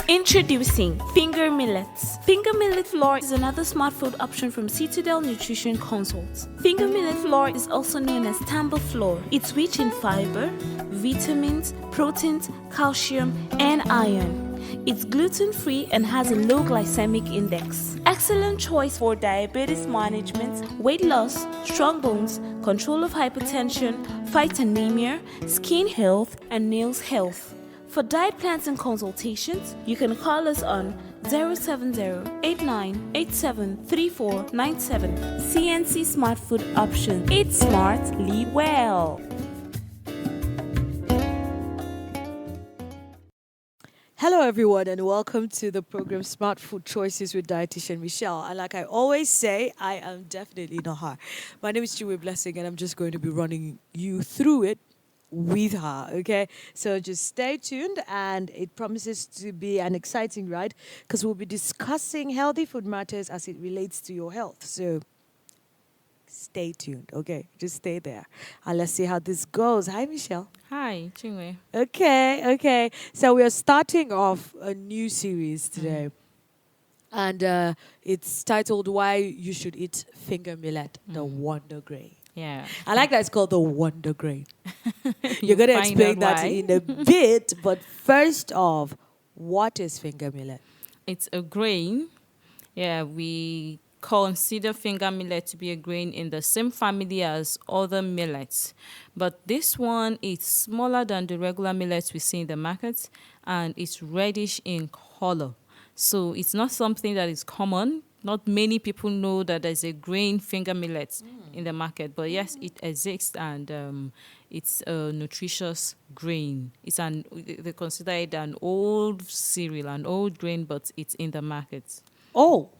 Introducing Finger Millets. Finger Millet Flour is another smart food option from Citadel Nutrition Consults. Finger Millet Flour is also known as Tamba Flour. It's rich in fiber, vitamins, proteins, calcium, and iron. It's gluten-free and has a low glycemic index. Excellent choice for diabetes management, weight loss, strong bones, control of hypertension, fight anemia, skin health, and nails health. For diet plans and consultations, you can call us on 070-8987-3497. CNC SMARTFOOD option. Eat smart, live well. Hello everyone and welcome to the program Smart Food Choices with Dietician Michelle. And like I always say, I am definitely not her. My name is Chiwe Blessing and I'm just going to be running you through it with her, okay? So just stay tuned and it promises to be an exciting ride because we'll be discussing healthy food matters as it relates to your health. So stay tuned, okay? Just stay there and let's see how this goes. Hi, Michelle. Hi, Chinwe. Okay. So we are starting off a new series today. And it's titled Why You Should Eat Finger Millet, the Wonder Grain. Yeah. I like that it's called the Wonder Grain. You're going to explain that in a bit, but first off, what is finger millet? It's a grain. Yeah, we consider finger millet to be a grain in the same family as other millets. But this one is smaller than the regular millets we see in the market, and it's reddish in color. So it's not something that is common. Not many people know that there's a grain finger millet in the market, but yes, it exists, and it's a nutritious grain. They consider it an old cereal, an old grain, but it's in the market. Oh,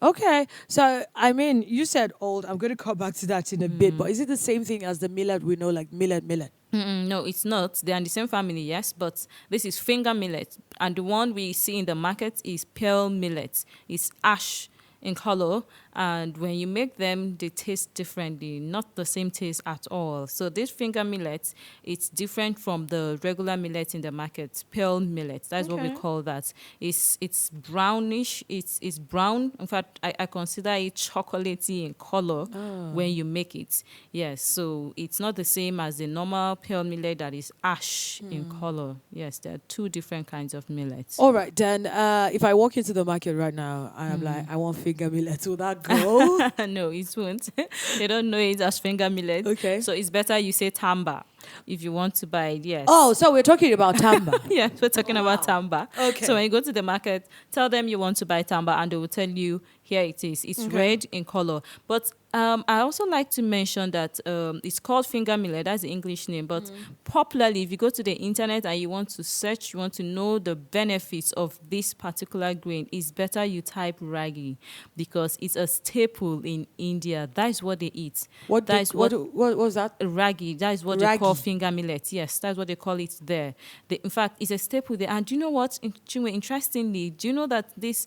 okay. So, I mean, you said old. I'm going to come back to that in a bit, but is it the same thing as the millet we know, like millet? No, it's not. They're in the same family, yes, but this is finger millet. And the one we see in the market is pearl millet. It's ash in color, and when you make them, they taste differently, not the same taste at all. So this finger millet, it's different from the regular millet in the market, pearl millet. That's what we call that. It's brownish. It's brown. In fact, I consider it chocolatey in color when you make it. Yes, so it's not the same as the normal pearl millet that is ash in color. Yes, there are two different kinds of millets. All right, then if I walk into the market right now and I'm like, I want finger millet, will that go? No, it won't. They don't know it as finger millet. Okay. So it's better you say tamba if you want to buy it, yes. Oh, so we're talking about tamba. Yes, we're talking about tamba. Okay. So when you go to the market, tell them you want to buy tamba and they will tell you, here it is. It's red in color. But I also like to mention that it's called finger millet. That's the English name. But popularly, if you go to the internet and you want to search, you want to know the benefits of this particular grain, it's better you type ragi because it's a staple in India. That is what they eat. What was that? Ragi. That is what they call finger millet. Yes, that's what they call it there. In fact, it's a staple there. And do you know what? Interestingly, do you know that this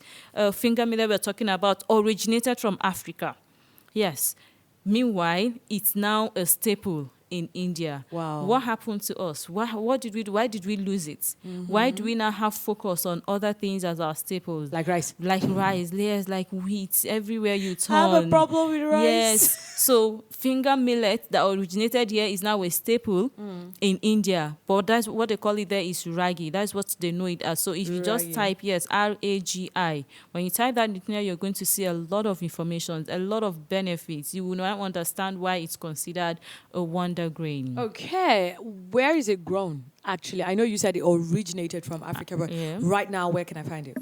finger millet we're talking about originated from Africa? Yes. Meanwhile, it's now a staple in India. Wow. What happened to us? What did we do? Why did we lose it? Why do we now have focus on other things as our staples? Like rice. Like rice, layers like wheat, everywhere you turn. I have a problem with rice. Yes. So finger millet that originated here is now a staple in India. But that's what they call it there is ragi. That's what they know it as. So if you just type, yes, R-A-G-I, when you type that in there, you're going to see a lot of information, a lot of benefits. You will now understand why it's considered a wonder grain. Okay. Where is it grown, actually? I know you said it originated from Africa, but right now, where can I find it?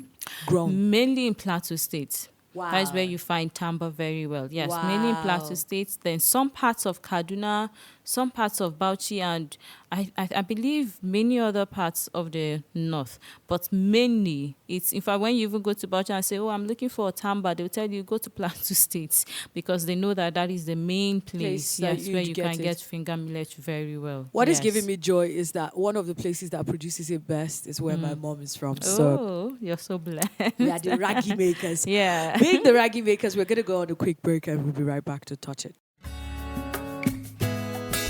Grown? Mainly in Plateau State. Wow. That's where you find tamba very well. Yes, Wow. mainly in Plateau State. Then some parts of Kaduna, some parts of Bauchi, and I believe many other parts of the north. But mainly, it's in fact when you even go to Bauchi and say, "Oh, I'm looking for a tamba," they'll tell you go to Plateau State because they know that is the main place yes, where you can get finger millet very well. What is giving me joy is that one of the places that produces it best is where my mom is from. So you're so blessed. We are the ragi makers. Yeah. Being the ragi makers, we're going to go on a quick break and we'll be right back to touch it.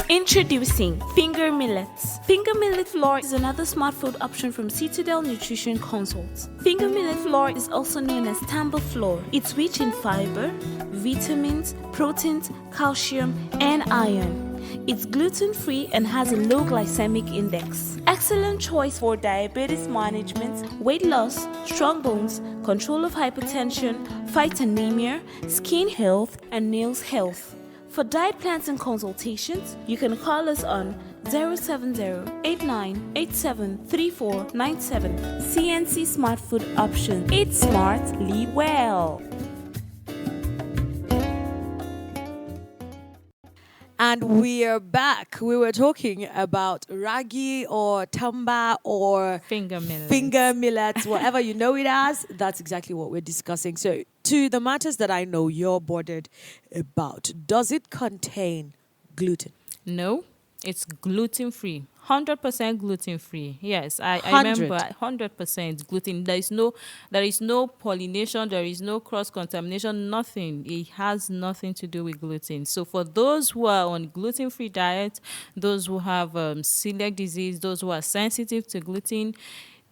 Introducing Finger Millets. Finger Millet Flour is another smart food option from Citadel Nutrition Consults. Finger Millet Flour is also known as Tamba Flour. It's rich in fiber, vitamins, proteins, calcium, and iron. It's gluten-free and has a low glycemic index. Excellent choice for diabetes management, weight loss, strong bones, control of hypertension, fight anemia, skin health, and nails health. For diet plans and consultations, you can call us on 070-8987-3497. CNC Smart Food Option. Eat smart, live well. And we are back. We were talking about ragi or tamba or Finger millets. finger millets, whatever you know it as. That's exactly what we're discussing. So, to the matters that I know you're bothered about, does it contain gluten? No, it's gluten free. 100% gluten free. Yes, I 100. remember 100% gluten. There is no pollination, there is no cross contamination, nothing. It has nothing to do with gluten. So for those who are on gluten free diet, those who have celiac disease, those who are sensitive to gluten,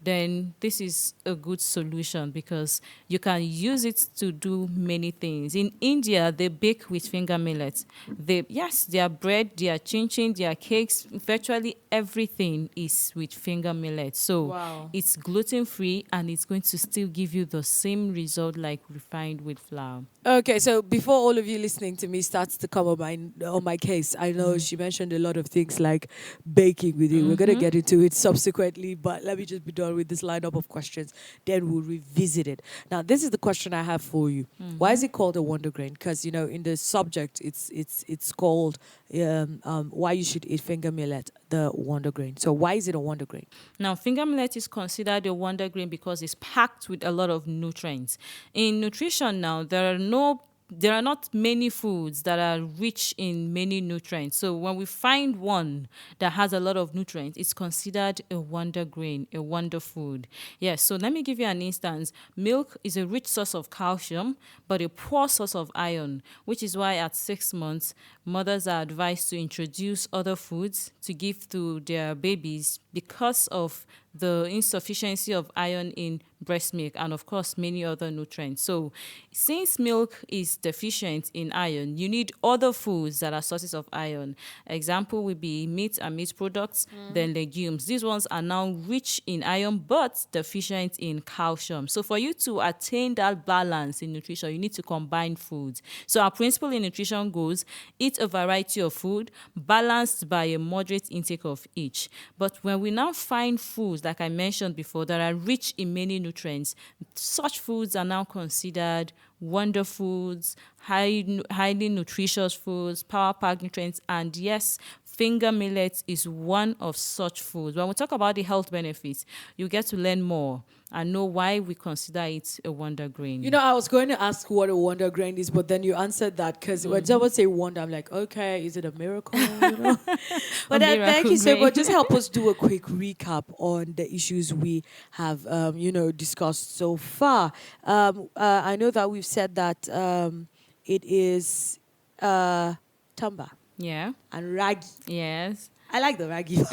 then this is a good solution because you can use it to do many things. In India, they bake with finger millet. Their bread, their chin-chin, their cakes, virtually everything is with finger millet. So Wow. it's gluten-free and it's going to still give you the same result like refined wheat flour. Okay, so before all of you listening to me starts to come on my case, I know she mentioned a lot of things like baking with it. We're going to get into it subsequently, but let me just be done with this lineup of questions. Then we'll revisit it. Now, this is the question I have for you. Why is it called a wonder grain? Because, in the subject, it's called why you should eat finger millet, the wonder grain. So why is it a wonder grain? Now, finger millet is considered a wonder grain because it's packed with a lot of nutrients. In nutrition now, there are not many foods that are rich in many nutrients. So when we find one that has a lot of nutrients, it's considered a wonder grain, a wonder food. Yes, so let me give you an instance. Milk is a rich source of calcium, but a poor source of iron, which is why at 6 months, mothers are advised to introduce other foods to give to their babies because of the insufficiency of iron in breast milk and, of course, many other nutrients. So since milk is deficient in iron, you need other foods that are sources of iron. Example would be meat and meat products, then legumes. These ones are now rich in iron but deficient in calcium. So for you to attain that balance in nutrition, you need to combine foods. So our principle in nutrition goes, eat a variety of food balanced by a moderate intake of each. But when we now find foods, like I mentioned before, that are rich in many nutrients, such foods are now considered wonder foods, highly nutritious foods, power-packed nutrients, and yes, finger millet is one of such foods. When we talk about the health benefits, you get to learn more and know why we consider it a wonder grain. I was going to ask what a wonder grain is, but then you answered that because when someone say wonder, I'm like, okay, is it a miracle? But then thank you so miracle much. Just help us do a quick recap on the issues we have, discussed so far. I know that we've said that it is tamba Yeah. and ragi. Yes. I like the ragi.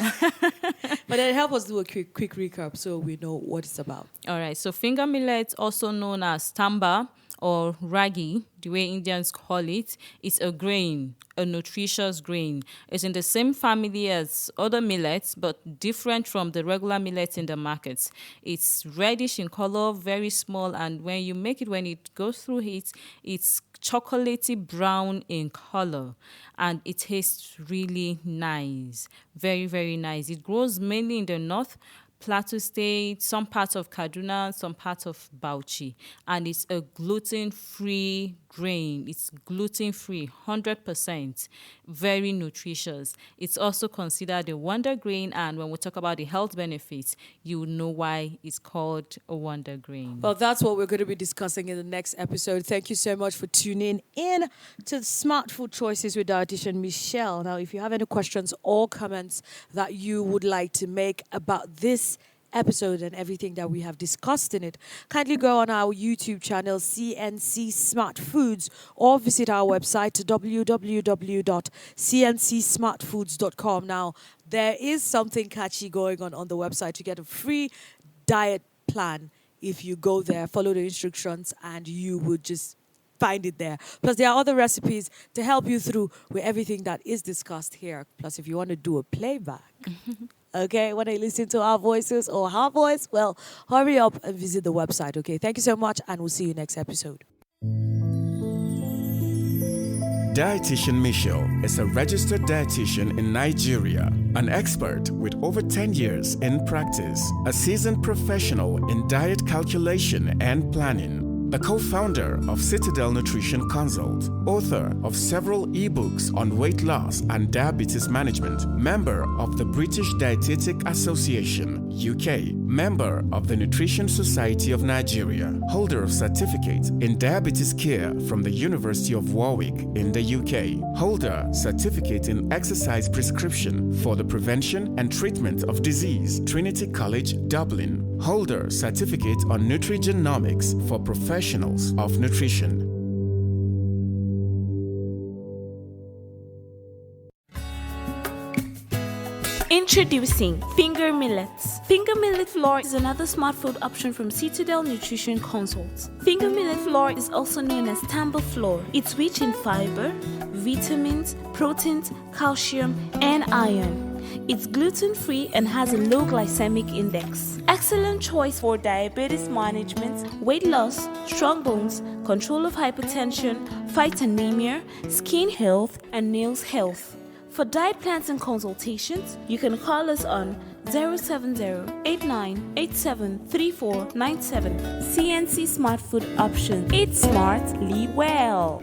But then help us do a quick recap so we know what it's about. All right. So finger millet, also known as tamba or ragi, the way Indians call it, is a grain, a nutritious grain. It's in the same family as other millets, but different from the regular millets in the markets. It's reddish in color, very small, and when it goes through heat, it's chocolatey brown in color, and it tastes really nice, very, very nice. It grows mainly in the north, Plateau State, some parts of Kaduna, some parts of Bauchi. And it's a gluten-free grain. It's gluten-free, 100%, very nutritious. It's also considered a wonder grain, and when we talk about the health benefits, you know why it's called a wonder grain. Well, that's what we're going to be discussing in the next episode. Thank you so much for tuning in to Smart Food Choices with Dietitian Michelle. Now, if you have any questions or comments that you would like to make about this episode and everything that we have discussed in it, kindly go on our YouTube channel, CNC Smart Foods, or visit our website, www.cncsmartfoods.com. Now, there is something catchy going on the website to get a free diet plan. If you go there, follow the instructions, and you would just find it there. Plus, there are other recipes to help you through with everything that is discussed here. Plus, if you want to do a playback, okay, when I listen to our voices or her voice, well, hurry up and visit the website, okay? Thank you so much, and we'll see you next episode. Dietitian Michelle is a registered dietitian in Nigeria, an expert with over 10 years in practice, a seasoned professional in diet calculation and planning, the co-founder of Citadel Nutrition Consult, author of several ebooks on weight loss and diabetes management, member of the British Dietetic Association, UK, member of the Nutrition Society of Nigeria, holder of certificate in diabetes care from the University of Warwick in the UK, holder certificate in exercise prescription for the prevention and treatment of disease, Trinity College, Dublin, holder certificate on nutrigenomics for professionals of nutrition. Introducing Finger Millets. Finger Millet Flour is another smart food option from Citadel Nutrition Consult. Finger Millet Flour is also known as Tamba flour. It's rich in fiber, vitamins, proteins, calcium, and iron. It's gluten-free and has a low glycemic index. Excellent choice for diabetes management, weight loss, strong bones, control of hypertension, fight anemia, skin health, and nails health. For diet plans and consultations, you can call us on 070-8987-3497. CNC Smart Food Option. Eat smart, live well.